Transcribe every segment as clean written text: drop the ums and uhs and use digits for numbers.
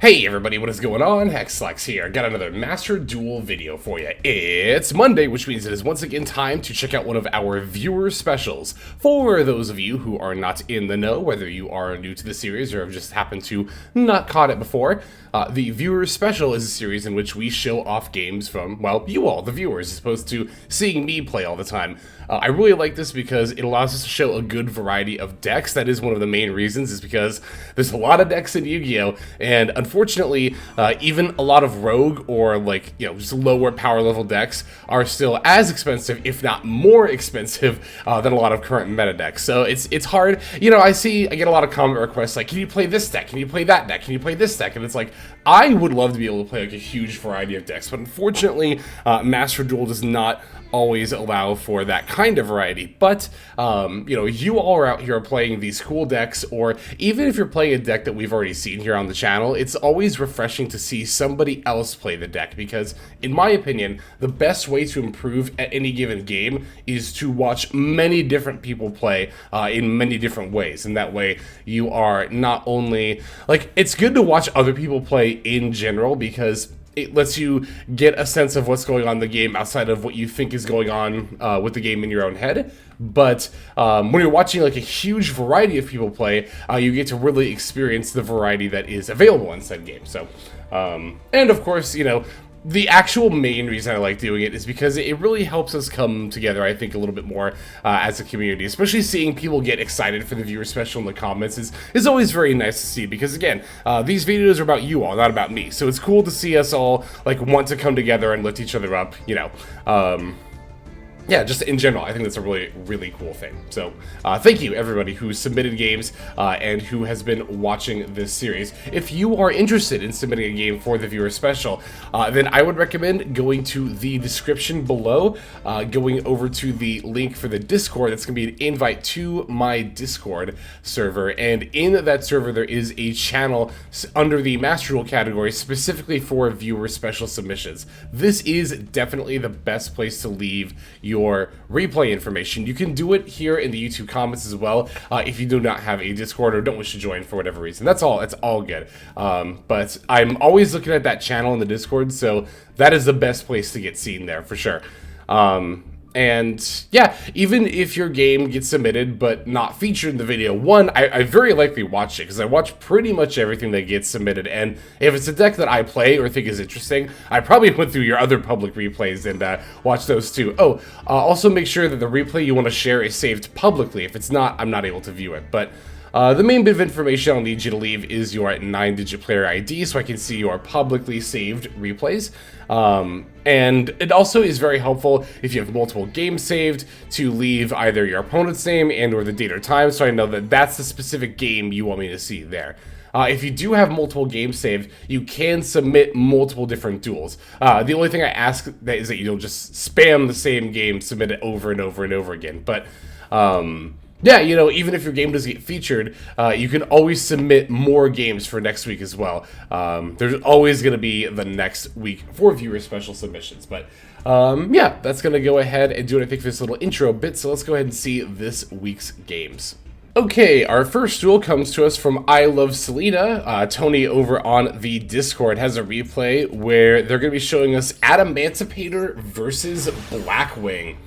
Hey everybody, what is going on? Hexlex here. Got another Master Duel video for you. It's Monday, which means it is once again time to check out one of our viewer specials. For those of you who are not in the know, whether you are new to the series or have just happened to not caught it before, the viewer special is a series in which we show off games from, well, you all, the viewers, as opposed to seeing me play all the time. I really like this because it allows us to show a good variety of decks. That is one of the main reasons, is because there's a lot of decks in Yu-Gi-Oh! And unfortunately, even a lot of rogue or just lower power level decks are still as expensive, if not more expensive, than a lot of current meta decks. So it's hard. You know, I get a lot of comment requests like, can you play this deck? Can you play that deck? Can you play this deck? And it's like, I would love to be able to play like a huge variety of decks, but unfortunately, Master Duel does not always allow for that kind of variety. But you all are out here playing these cool decks, or even if you're playing a deck that we've already seen here on the channel, it's always refreshing to see somebody else play the deck, because in my opinion, the best way to improve at any given game is to watch many different people play in many different ways. And that way you are not only it's good to watch other people play in general, because it lets you get a sense of what's going on in the game outside of what you think is going on with the game in your own head. But when you're watching like a huge variety of people play, you get to really experience the variety that is available in said game. So, and of course, the actual main reason I like doing it is because it really helps us come together, I think, a little bit more as a community. Especially seeing people get excited for the viewer special in the comments is always very nice to see, because again, these videos are about you all, not about me. So it's cool to see us all want to come together and lift each other up, yeah, just in general, I think that's a really, really cool thing. So, thank you, everybody who submitted games and who has been watching this series. If you are interested in submitting a game for the viewer special, then I would recommend going to the description below, going over to the link for the Discord. That's going to be an invite to my Discord server, and in that server there is a channel under the Master Duel category specifically for viewer special submissions. This is definitely the best place to leave your replay information. You can do it here in the YouTube comments as well if you do not have a Discord or don't wish to join for whatever reason. That's all good. But I'm always looking at that channel in the Discord, so that is the best place to get seen there for sure. And yeah, even if your game gets submitted but not featured in the video, I very likely watch it, because I watch pretty much everything that gets submitted, and if it's a deck that I play or think is interesting, I probably went through your other public replays and watch those too. Also make sure that the replay you want to share is saved publicly. If it's not, I'm not able to view it. But the main bit of information I'll need you to leave is your 9-digit player ID, so I can see your publicly saved replays. And it also is very helpful if you have multiple games saved to leave either your opponent's name and or the date or time, so I know that that's the specific game you want me to see there. If you do have multiple games saved, you can submit multiple different duels. The only thing I ask is that you don't just spam the same game, submit it over and over and over again. But yeah, even if your game doesn't get featured, you can always submit more games for next week as well. There's always going to be the next week for viewer special submissions. But yeah, that's going to go ahead and do what I think for this little intro bit. So let's go ahead and see this week's games. Okay, our first duel comes to us from I Love Selena. Tony over on the Discord has a replay where they're going to be showing us Adamancipator versus Blackwing.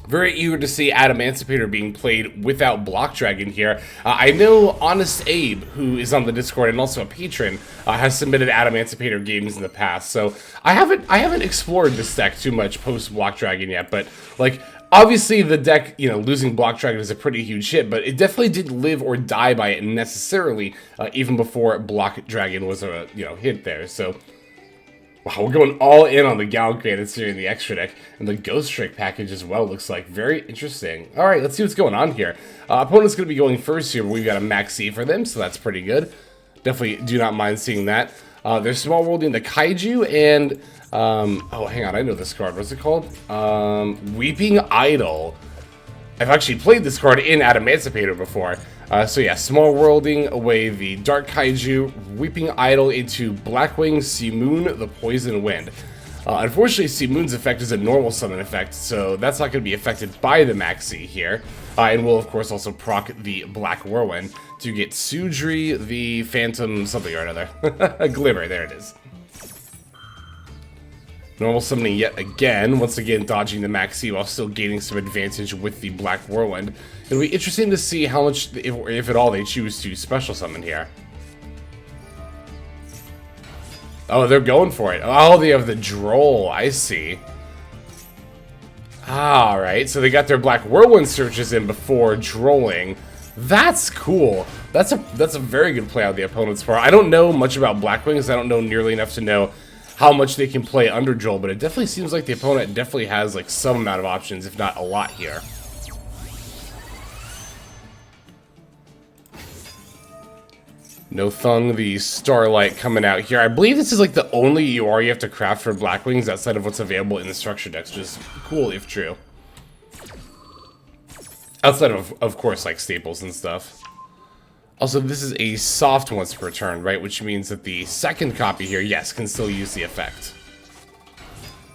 Very eager to see Adamancipator being played without Block Dragon here. I know Honest Abe, who is on the Discord and also a patron, has submitted Adamancipator games in the past. So I haven't explored this deck too much post Block Dragon yet, but obviously the deck, losing Block Dragon is a pretty huge hit, but it definitely didn't live or die by it necessarily, even before Block Dragon was a hit there. So wow, we're going all in on the Gal Created Series and the extra deck, and the Ghost Trick package as well looks like very interesting. All right, let's see what's going on here. Opponent's going to be going first here, but we've got a Maxi for them, so that's pretty good. Definitely do not mind seeing that. They're small worlding the Kaiju, and oh, hang on, I know this card. What's it called? Weeping Idol. I've actually played this card in Adamancipator before. So yeah, small worlding away the Dark Kaiju, Weeping Idol into Blackwing, Simoon, the Poison Wind. Unfortunately, Simoon's effect is a normal summon effect, so that's not going to be affected by the Maxi here. And we'll, of course, also proc the Black Whirlwind. to get Sudri, the Phantom something or another. A Glimmer, there it is. Normal summoning yet again, once again dodging the Maxi while still gaining some advantage with the Black Whirlwind. It'll be interesting to see how much, if at all, they choose to special summon here. Oh, they're going for it. Oh, they have the Droll, I see. Alright, so they got their Black Whirlwind searches in before drolling. That's cool. That's a very good play on the opponent's part. I don't know much about Blackwings. I don't know nearly enough to know how much they can play under Droll, but it definitely seems like the opponent definitely has like some amount of options, if not a lot here. No Thung, the Starlight coming out here. I believe this is like the only UR you have to craft for Blackwings outside of what's available in the structure decks, which is cool if true. Outside of course, like staples and stuff. Also, this is a soft once per turn, right? Which means that the second copy here, yes, can still use the effect.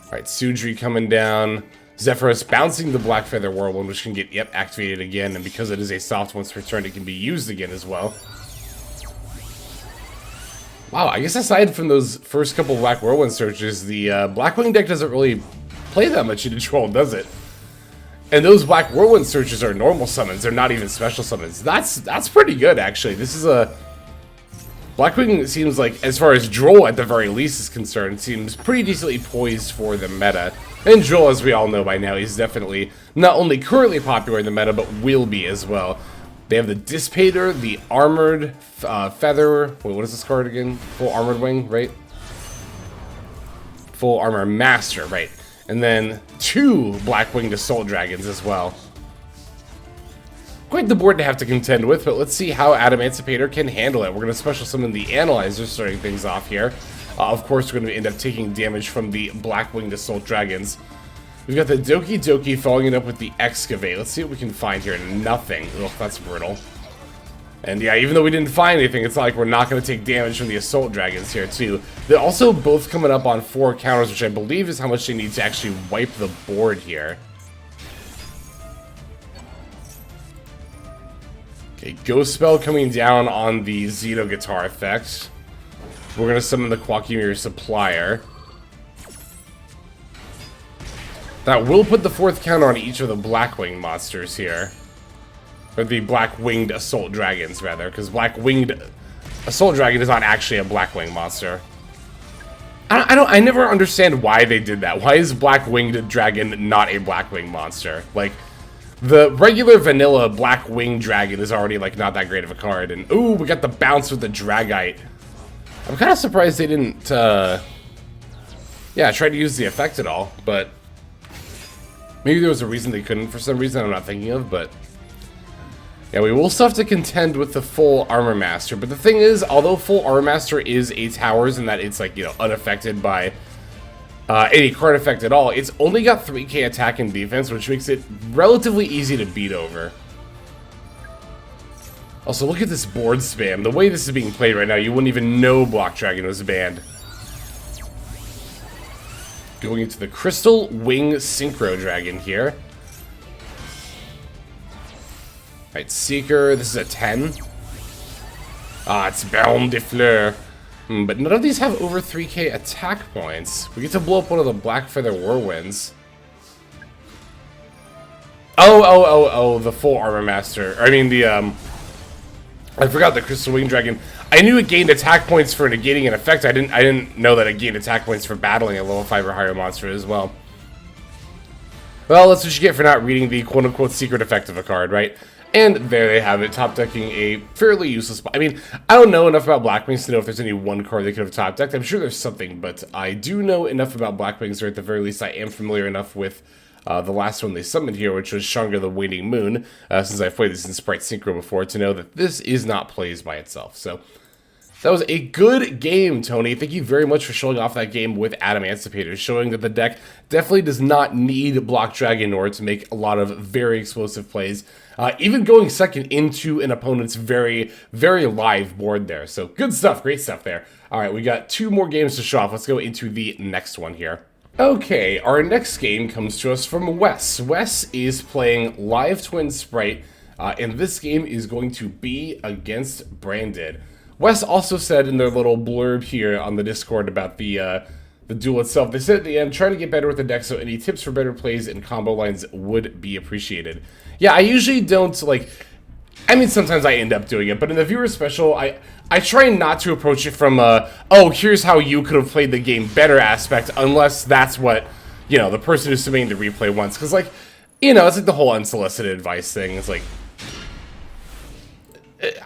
Alright, Sudri coming down. Zephyros bouncing the Black Feather Whirlwind, which can get, yep, activated again. And because it is a soft once per turn, it can be used again as well. Wow, I guess aside from those first couple Black Whirlwind searches, the Blackwing deck doesn't really play that much into Troll, does it? And those Black Whirlwind searches are normal summons, they're not even special summons. That's pretty good, actually. This is a... Blackwing seems like, as far as Droll at the very least is concerned, seems pretty decently poised for the meta. And Droll, as we all know by now, is definitely not only currently popular in the meta, but will be as well. They have the Dissipator, the Armored Feather... Wait, what is this card again? Full Armored Wing, right? Full Armor Master, right. And then 2 Blackwinged Assault Dragons as well. Quite the board to have to contend with, but let's see how Adamancipator can handle it. We're going to special summon the Analyzer, starting things off here. Of course, we're going to end up taking damage from the Blackwinged Assault Dragons. We've got the Doki Doki following it up with the Excavate. Let's see what we can find here. Nothing. Ugh, that's brutal. And yeah, even though we didn't find anything, it's not like we're not going to take damage from the Assault Dragons here, too. They're also both coming up on 4 counters, which I believe is how much they need to actually wipe the board here. Okay, Ghost Spell coming down on the Xeno Guitar effect. We're going to summon the Quackimir Supplier. That will put the 4th counter on each of the Blackwing monsters here. Or the Black-Winged Assault Dragons, rather, because Black-Winged Assault Dragon is not actually a Blackwing monster. I never understand why they did that. Why is Black-Winged Dragon not a Blackwing monster? Like, the regular vanilla Black-Winged Dragon is already, like, not that great of a card. And, ooh, we got the bounce with the Dragite. I'm kind of surprised they didn't, yeah, try to use the effect at all, but maybe there was a reason they couldn't for some reason I'm not thinking of, but... Yeah, we will still have to contend with the full Armor Master, but the thing is, although full Armor Master is 8 towers and that it's like, you know, unaffected by any card effect at all, it's only got 3k attack and defense, which makes it relatively easy to beat over. Also, look at this board spam. The way this is being played right now, you wouldn't even know Block Dragon was banned. Going into the Crystal Wing Synchro Dragon here. Alright, Seeker, this is a 10. Ah, it's Baron de Fleur. But none of these have over 3k attack points. We get to blow up one of the Black Feather Whirlwinds. Oh, the full Armor Master. I mean, the, I forgot the Crystal Wing Dragon. I knew it gained attack points for negating an effect. I didn't know that it gained attack points for battling a level 5 or higher monster as well. Well, that's what you get for not reading the quote-unquote secret effect of a card, right? And there they have it, top decking a fairly useless... I mean, I don't know enough about Blackwings to know if there's any one card they could have top decked. I'm sure there's something, but I do know enough about Blackwings, or at the very least I am familiar enough with the last one they summoned here, which was Shanga the Waning Moon, since I've played this in Sprite Synchro before, to know that this is not plays by itself. So, that was a good game, Tony. Thank you very much for showing off that game with Adamancipator, showing that the deck definitely does not need Block Dragon in order to make a lot of very explosive plays. Even going second into an opponent's very, very live board there. So, good stuff. Great stuff there. Alright, we got 2 more games to show off. Let's go into the next one here. Okay, our next game comes to us from Wes. Wes is playing Live Twin Sprite and this game is going to be against Branded. Wes also said in their little blurb here on the Discord about the duel itself, they said at the end, trying to get better with the deck, so any tips for better plays and combo lines would be appreciated. Yeah, I usually don't, like, I mean, sometimes I end up doing it, but in the viewer special, I try not to approach it from oh, here's how you could have played the game better aspect, unless that's what, you know, the person who's submitting the replay wants. Because, like, you know, it's like the whole unsolicited advice thing. It's like,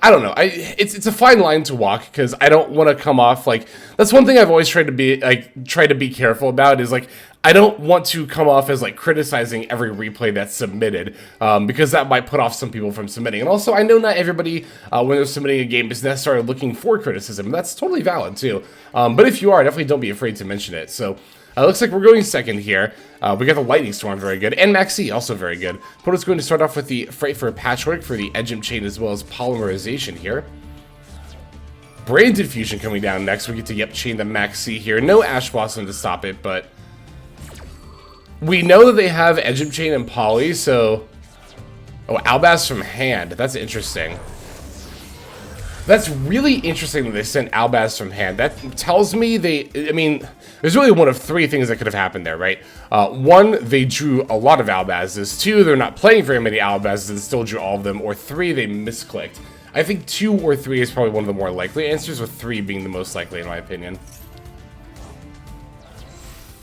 I don't know. It's a fine line to walk, because I don't want to come off like, that's one thing I've always tried to be careful about, is like, I don't want to come off as like criticizing every replay that's submitted, because that might put off some people from submitting. And also, I know not everybody when they're submitting a game is necessarily looking for criticism. That's totally valid too. But if you are, definitely don't be afraid to mention it. So looks like we're going second here. We got the Lightning Storm, very good, and Maxi, also very good. Opponent's going to start off with the Freight for Patchwork for the Edgem Chain, as well as Polymerization here. Branded Fusion coming down next. We get to chain the Maxi here. No Ash Blossom to stop it, but we know that they have Edgem Chain and Poly, so... Oh, Albaz from hand. That's interesting. That's really interesting that they sent Albaz from hand. That tells me I mean, there's really one of three things that could have happened there, right? One, they drew a lot of Albazes. Two, they're not playing very many Albazes and still drew all of them. Or three, they misclicked. I think 2 or 3 is probably one of the more likely answers, with 3 being the most likely in my opinion.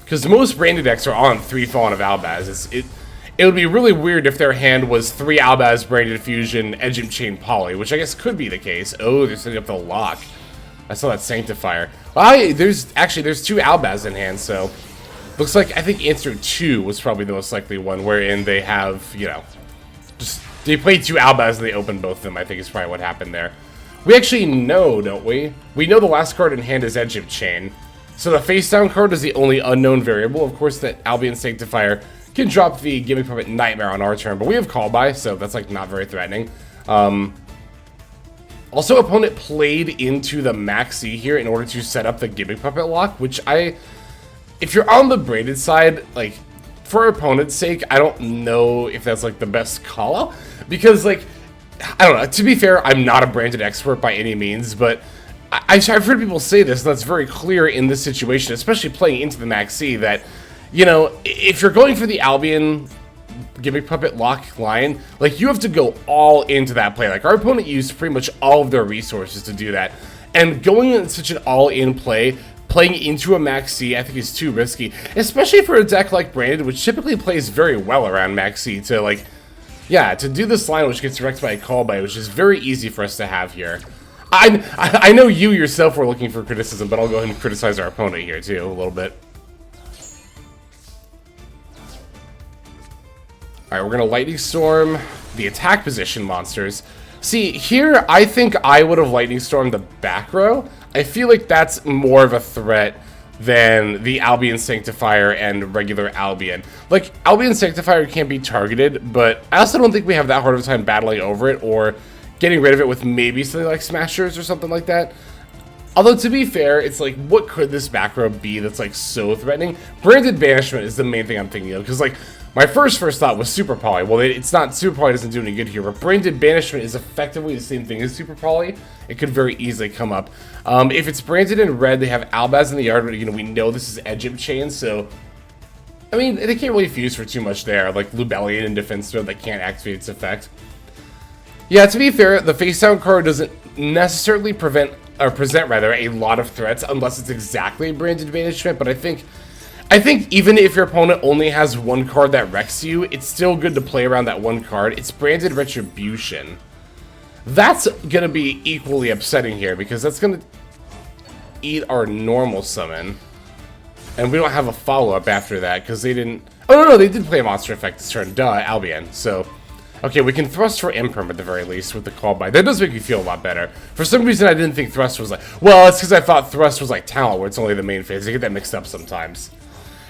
Because most branded decks are on 3 Fallen of Albaz. It would be really weird if their hand was 3 Albaz, Branded Fusion, Edgem Chain, Poly, which I guess could be the case. Oh, they're setting up the lock. I saw that Sanctifier. Well, there's 2 Albaz in hand, so looks like, I think answer 2 was probably the most likely one, wherein they have, you know, just, they played 2 Albaz and they opened both of them, I think is probably what happened there. We actually know, don't we? We know the last card in hand is Edgem Chain. So the face down card is the only unknown variable. Of course, that Albion Sanctifier can drop the Gimmick Puppet Nightmare on our turn, but we have Call By, so that's like not very threatening. Also, opponent played into the Maxi here in order to set up the Gimmick Puppet lock, which if you're on the braided side, like, for our opponent's sake, I don't know if that's like the best call out, because like, I don't know, to be fair, I'm not a branded expert by any means, but I've heard people say this, and that's very clear in this situation, especially playing into the Maxi, that, you know, if you're going for the Albion Gimmick Puppet lock line, like, you have to go all into that play. Like, our opponent used pretty much all of their resources to do that, and going in such an all-in play, playing into a Maxi, I think is too risky, especially for a deck like Branded, which typically plays very well around Maxi, to, like, yeah, to do this line, which gets wrecked by a Call By, which is very easy for us to have here. I know you yourself were looking for criticism, but I'll go ahead and criticize our opponent here, too, a little bit. Alright, we're going to Lightning Storm the attack position monsters. See, here, I think I would have Lightning Stormed the back row. I feel like that's more of a threat than the Albion Sanctifier and regular Albion. Like, Albion Sanctifier can't be targeted, but I also don't think we have that hard of a time battling over it or getting rid of it with maybe something like Smashers or something like that. Although, to be fair, it's like, what could this back row be that's, like, so threatening? Branded Banishment is the main thing I'm thinking of, because, like, my first thought was Super Poly. Well, it's not, Super Poly doesn't do any good here, but Branded Banishment is effectively the same thing as Super Poly. It could very easily come up. If it's branded in red, they have Albaz in the yard, but, you know, we know this is Edgem Chain, so, I mean, they can't really fuse for too much there, like Lubellion and Defense Throw that can't activate its effect. Yeah, to be fair, the face down card doesn't necessarily present a lot of threats unless it's exactly Branded Banishment, but I think even if your opponent only has one card that wrecks you, it's still good to play around that one card. It's Branded Retribution. That's gonna be equally upsetting here, because that's gonna eat our normal summon. And we don't have a follow-up after that, because they didn't... Oh, no, they did play a monster effect this turn. Duh, Albion. So... Okay, we can Thrust for Imperm at the very least with the Call By. That does make me feel a lot better. For some reason, I didn't think Thrust was like... Well, it's because I thought Thrust was like Talent, where it's only the main phase. I get that mixed up sometimes.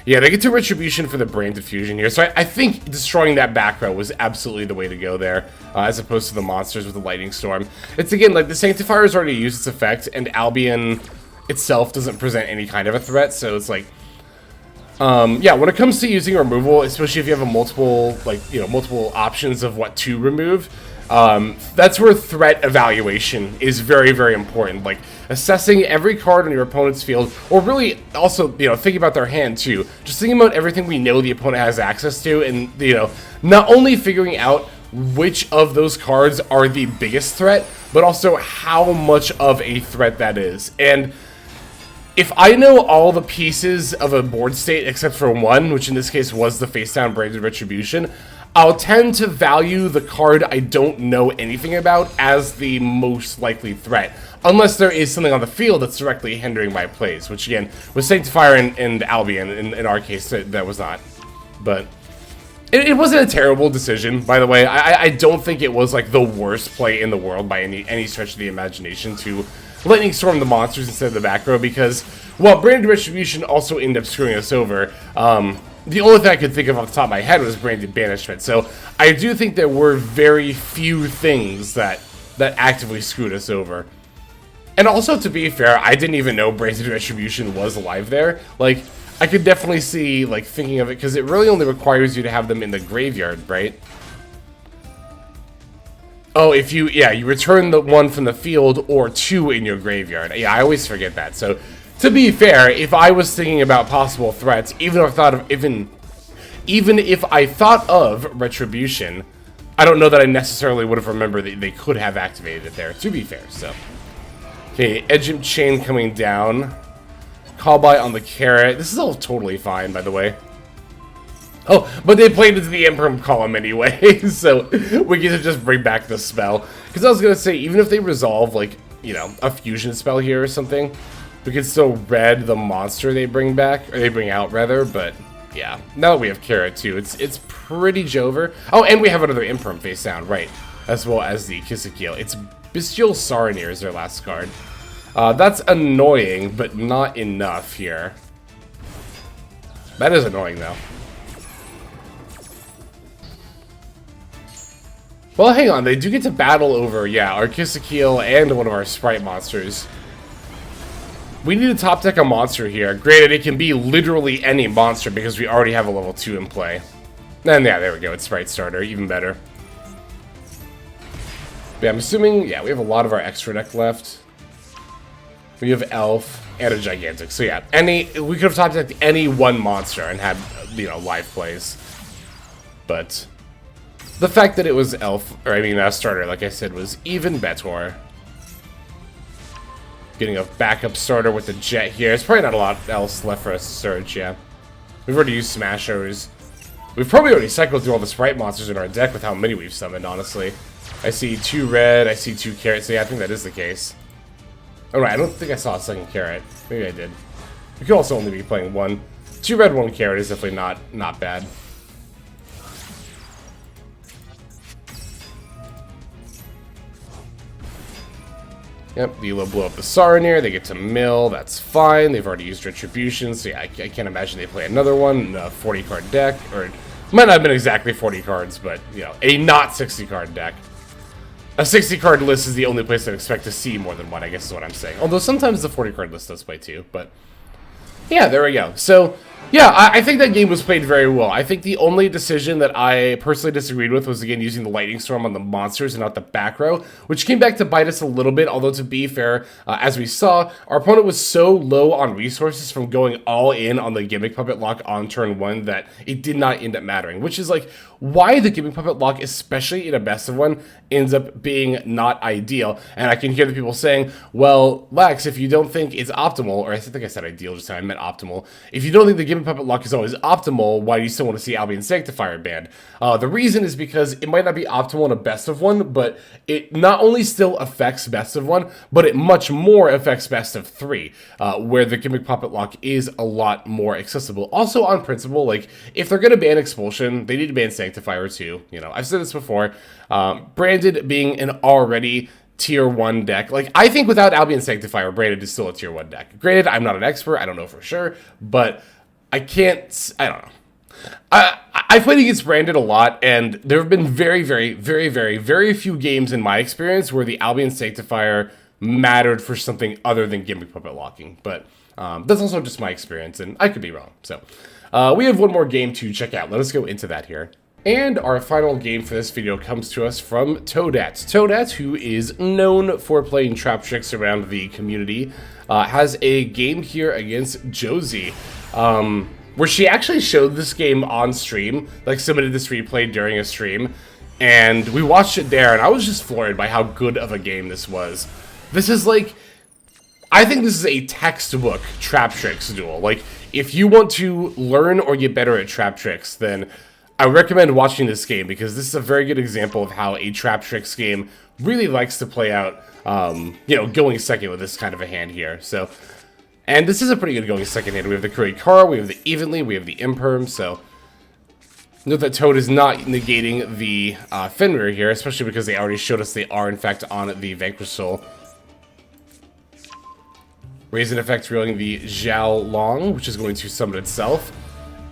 Yeah, they get to Retribution for the Branded Fusion here. So I think destroying that back row was absolutely the way to go there, as opposed to the monsters with the Lightning Storm. It's, again, like, the Sanctifier has already used its effect, and Albion itself doesn't present any kind of a threat, so it's like... yeah, when it comes to using removal, especially if you have a multiple options of what to remove, That's where threat evaluation is very, very important. Like, assessing every card on your opponent's field, or really also, thinking about their hand too. Just thinking about everything we know the opponent has access to, and, not only figuring out which of those cards are the biggest threat, but also how much of a threat that is. And if I know all the pieces of a board state except for one, which in this case was the face-down Branded Retribution, I'll tend to value the card I don't know anything about as the most likely threat. Unless there is something on the field that's directly hindering my plays, which again, was Sanctifier and Albion, in our case, that was not. But it wasn't a terrible decision, by the way. I don't think it was like the worst play in the world by any stretch of the imagination to Lightning Storm the monsters instead of the back row, because, well, Branded Retribution also ended up screwing us over. The only thing I could think of off the top of my head was Branded Banishment. So I do think there were very few things that actively screwed us over. And also, to be fair, I didn't even know Branded Retribution was alive there. Like, I could definitely see, like, thinking of it, because it really only requires you to have them in the graveyard, right? Oh, if you return the one from the field or two in your graveyard. Yeah, I always forget that. So, to be fair, if I was thinking about possible threats, even if I thought of Retribution, I don't know that I necessarily would have remembered that they could have activated it there, to be fair, so. Okay, Edgem Chain coming down. Call by on the carrot. This is all totally fine, by the way. Oh, but they played into the Emperor column anyway, so we get to just bring back the spell. Because I was going to say, even if they resolve, like, a fusion spell here or something, we could still red the monster they bring back, or they bring out, rather, but, yeah. Now that we have carrot, too, it's pretty Jover. Oh, and we have another Emperor face down, right, as well as the Kissekeel. It's Bestial Saronir is their last card. That's annoying, but not enough here. That is annoying, though. Well, hang on, they do get to battle over, yeah, our Kissekeel and one of our Sprite monsters. We need to top deck a monster here. Granted, it can be literally any monster because we already have a level 2 in play. And yeah, there we go, it's Sprite Starter, even better. But yeah, I'm assuming, yeah, we have a lot of our extra deck left. We have Elf and a Gigantic. So yeah, we could have top decked any one monster and had, live plays. But the fact that it was Elf, or I mean Starter, like I said, was even better. Getting a backup starter with the Jet here. There's probably not a lot else left for us to search, yeah. We've already used Smashers. We've probably already cycled through all the Sprite monsters in our deck with how many we've summoned, honestly. I see 2 red, I see 2 carrots, so yeah, I think that is the case. Oh, right, I don't think I saw a second carrot. Maybe I did. We could also only be playing 1. 2 red, 1 carrot is definitely not bad. Yep, the Elo blow up the Saronir, they get to mill, that's fine. They've already used Retribution, so yeah, I can't imagine they play another one in a 40-card deck, or it might not have been exactly 40 cards, but, a not 60-card deck. A 60-card list is the only place I'd expect to see more than one, I guess is what I'm saying. Although sometimes the 40-card list does play too, but yeah, there we go. So, yeah, I think that game was played very well. I think the only decision that I personally disagreed with was, again, using the Lightning Storm on the monsters and not the back row, which came back to bite us a little bit, although to be fair, as we saw, our opponent was so low on resources from going all in on the Gimmick Puppet Lock on turn 1 that it did not end up mattering, which is, like, why the Gimmick Puppet Lock, especially in a best of 1, ends up being not ideal. And I can hear the people saying, well, Lex, if you don't think it's optimal, or I think I said ideal just now, I meant optimal. If you don't think the Gimmick Puppet Lock is always optimal, why do you still want to see Albion Sanctifier banned? The reason is because it might not be optimal in a best of 1, but it not only still affects best of 1, but it much more affects best of 3, where the Gimmick Puppet Lock is a lot more accessible. Also, on principle, like, if they're going to ban Expulsion, they need to ban Sanctifier too. I've said this before. Branded being an already tier 1 deck. Like, I think without Albion Sanctifier, Branded is still a tier 1 deck. Granted, I'm not an expert, I don't know for sure, but I don't know. I've played against Branded a lot, and there have been very, very, very, very, very few games in my experience where the Albion Sanctifier mattered for something other than Gimmick Puppet Locking. But that's also just my experience, and I could be wrong. So we have one more game to check out. Let us go into that here. And our final game for this video comes to us from Toadette. Toadette, who is known for playing trap tricks around the community, has a game here against Josie, where she actually showed this game on stream, like submitted this replay during a stream, and we watched it there, and I was just floored by how good of a game this was. This is like, I think this is a textbook trap tricks duel. Like, if you want to learn or get better at trap tricks, then I recommend watching this game, because this is a very good example of how a trap tricks game really likes to play out, you know, going second with this kind of a hand here. So, and this is a pretty good going second hand. We have the Curry Car, we have the Evenly, we have the Imperm, so note that Toad is not negating the Fenrir here, especially because they already showed us they are, in fact, on the Vanquish Soul. Raise in effect, revealing the Zhao Long, which is going to summon itself.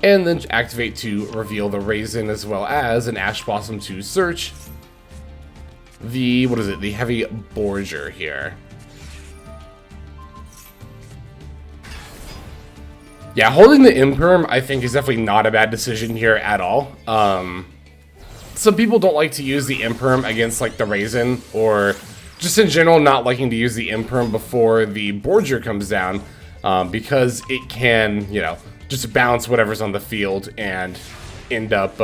And then activate to reveal the Raisin, as well as an Ash Blossom to search the, what is it, the Heavy Borger here. Yeah, holding the Imperm, I think, is definitely not a bad decision here at all. Some people don't like to use the Imperm against, like, the Raisin, or just in general not liking to use the Imperm before the Borger comes down, because it can, you know, just bounce whatever's on the field and end up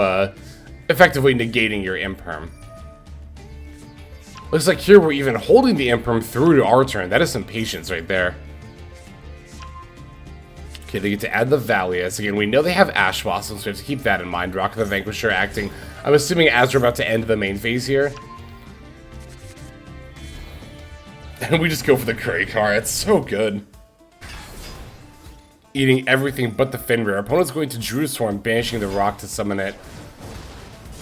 effectively negating your Imperm. Looks like here we're even holding the Imperm through to our turn. That is some patience right there. Okay, they get to add the Valius. Again, we know they have Ash Blossoms, so we have to keep that in mind. Rock the Vanquisher acting, I'm assuming, as we're about to end the main phase here. And we just go for the Curry Car. It's so good. Eating everything but the Fenrir. Our opponent's going to Druid's Horn, banishing the rock to summon it,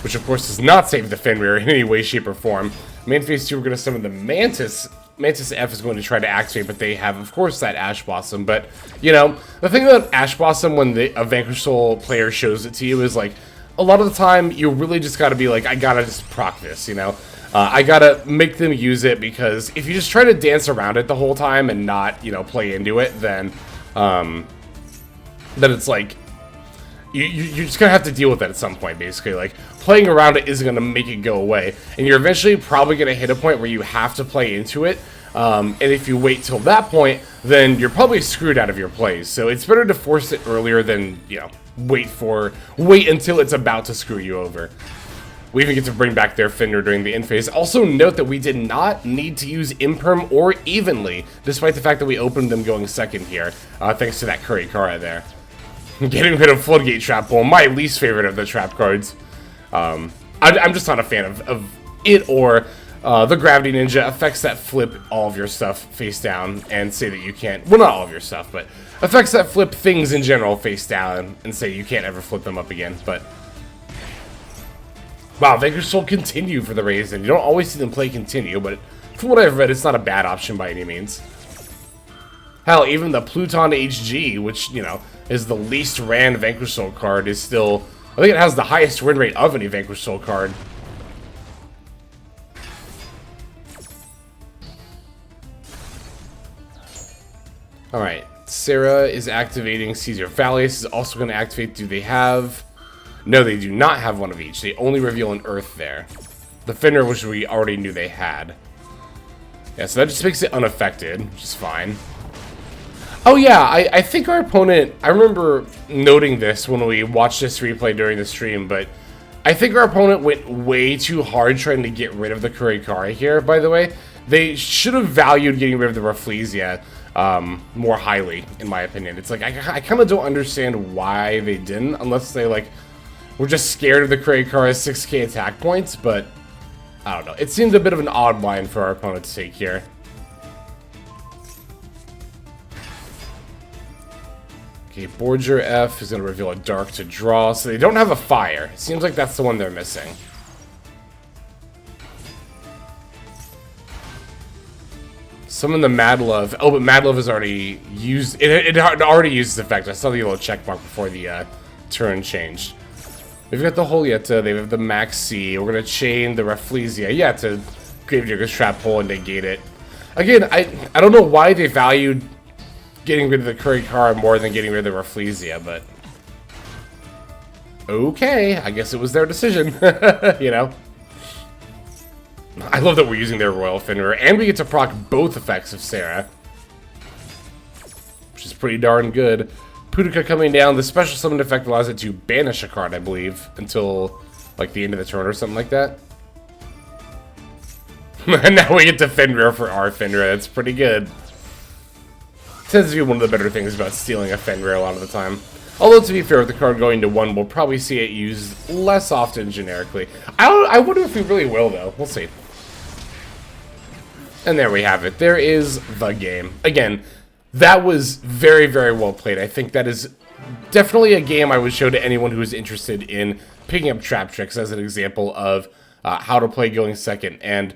which of course does not save the Fenrir in any way, shape, or form. Main phase 2, we're going to summon the Mantis. Mantis F is going to try to activate, but they have, of course, that Ash Blossom. But, you know, the thing about Ash Blossom when a Vanquish Soul player shows it to you is, like, a lot of the time you really just got to be like, I got to just proc this, you know? I got to make them use it, because if you just try to dance around it the whole time and not, you know, play into it, then it's like, you're just going to have to deal with it at some point, basically. Like, playing around it isn't going to make it go away. And you're eventually probably going to hit a point where you have to play into it. And if you wait till that point, then you're probably screwed out of your plays. So it's better to force it earlier than, you know, wait until it's about to screw you over. We even get to bring back their Fenrir during the end phase. Also note that we did not need to use Imperm or Evenly, despite the fact that we opened them going second here, thanks to that Curry Kara there. Getting rid of Floodgate Trap Pool, my least favorite of the trap cards. I'm just not a fan of it or the Gravity Ninja. Effects that flip all of your stuff face down and say that you can't, well, not all of your stuff, but effects that flip things in general face down and say you can't ever flip them up again. But wow, Vanquish Soul continue for the Raisin. You don't always see them play continue, but from what I've read, it's not a bad option by any means. Hell, even the Pluton HG, which, you know, is the least ran Vanquish Soul card, is still, I think it has the highest win rate of any Vanquish Soul card. Alright, Sarah is activating Caesar. Valius is also going to activate. Do they have... No, they do not have one of each. They only reveal an Earth there. The Fenrir, which we already knew they had. Yeah, so that just makes it unaffected, which is fine. Oh yeah, I think our opponent... I remember noting this when we watched this replay during the stream, but I think our opponent went way too hard trying to get rid of the Kurikari here, by the way. They should have valued getting rid of the Rafflesia more highly, in my opinion. It's like, I kind of don't understand why they didn't, unless they, like... We're just scared of the Kurikara's 6k attack points, but I don't know. It seemed a bit of an odd line for our opponent to take here. Okay, Borger F is going to reveal a Dark to draw, so they don't have a Fire. It seems like that's the one they're missing. Summon the Mad Love. Oh, but Mad Love has already used... It already used its effect. I saw the little check mark before the turn changed. We've got the Holietta, they have the Max C. We're going to chain the Rafflesia, yeah, to Gravedigger's Trap Hole and negate it. Again, I don't know why they valued getting rid of the Kurikara more than getting rid of the Rafflesia, but... Okay, I guess it was their decision, you know? I love that we're using their Royal Fenrir, and we get to proc both effects of Sarah, which is pretty darn good. Pudica coming down, the special summon effect allows it to banish a card, I believe, until, like, the end of the turn or something like that. And now we get to Fenrir for our Fenrir, that's pretty good. Tends to be one of the better things about stealing a Fenrir a lot of the time. Although, to be fair, with the card going to 1, we'll probably see it used less often generically. I wonder if we really will, though. We'll see. And there we have it. There is the game. Again, that was very, very well played. I think that is definitely a game I would show to anyone who is interested in picking up Trap Tricks as an example of how to play going second. And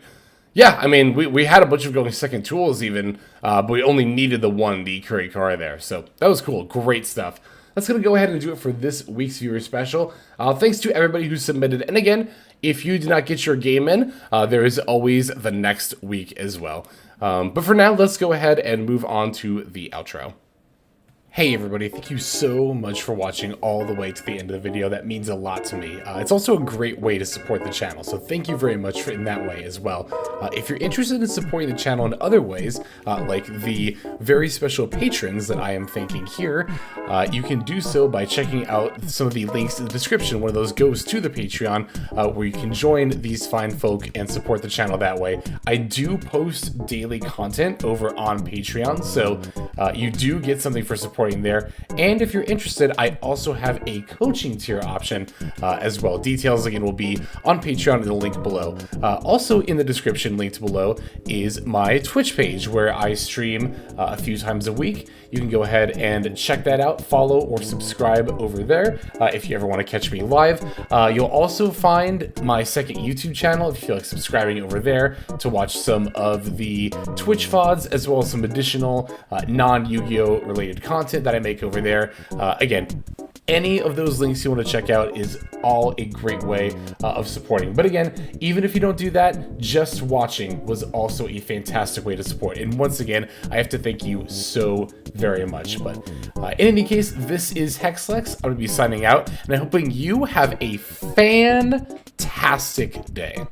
yeah, I mean, we had a bunch of going second tools even, but we only needed the one, the Kurikara there. So that was cool. Great stuff. That's going to go ahead and do it for this week's viewer special. Thanks to everybody who submitted. And again, if you did not get your game in, there is always the next week as well. But for now, let's go ahead and move on to the outro. Hey everybody, thank you so much for watching all the way to the end of the video. That means a lot to me. It's also a great way to support the channel, so thank you very much in that way as well. If you're interested in supporting the channel in other ways, like the very special patrons that I am thanking here, you can do so by checking out some of the links in the description. One of those goes to the Patreon, where you can join these fine folk and support the channel that way. I do post daily content over on Patreon, so you do get something for supporting there. And if you're interested, I also have a coaching tier option as well. Details again will be on Patreon in the link below. Also in the description linked below is my Twitch page where I stream a few times a week. You can go ahead and check that out, follow or subscribe over there if you ever want to catch me live. You'll also find my second YouTube channel if you feel like subscribing over there to watch some of the Twitch VODs as well as some additional non-Yu-Gi-Oh related content that I make over there. Again, any of those links you want to check out is all a great way of supporting. But again, even if you don't do that, just watching was also a fantastic way to support. And once again, I have to thank you so very much. But in any case, this is Hexlex. I'm going to be signing out, and I'm hoping you have a fantastic day.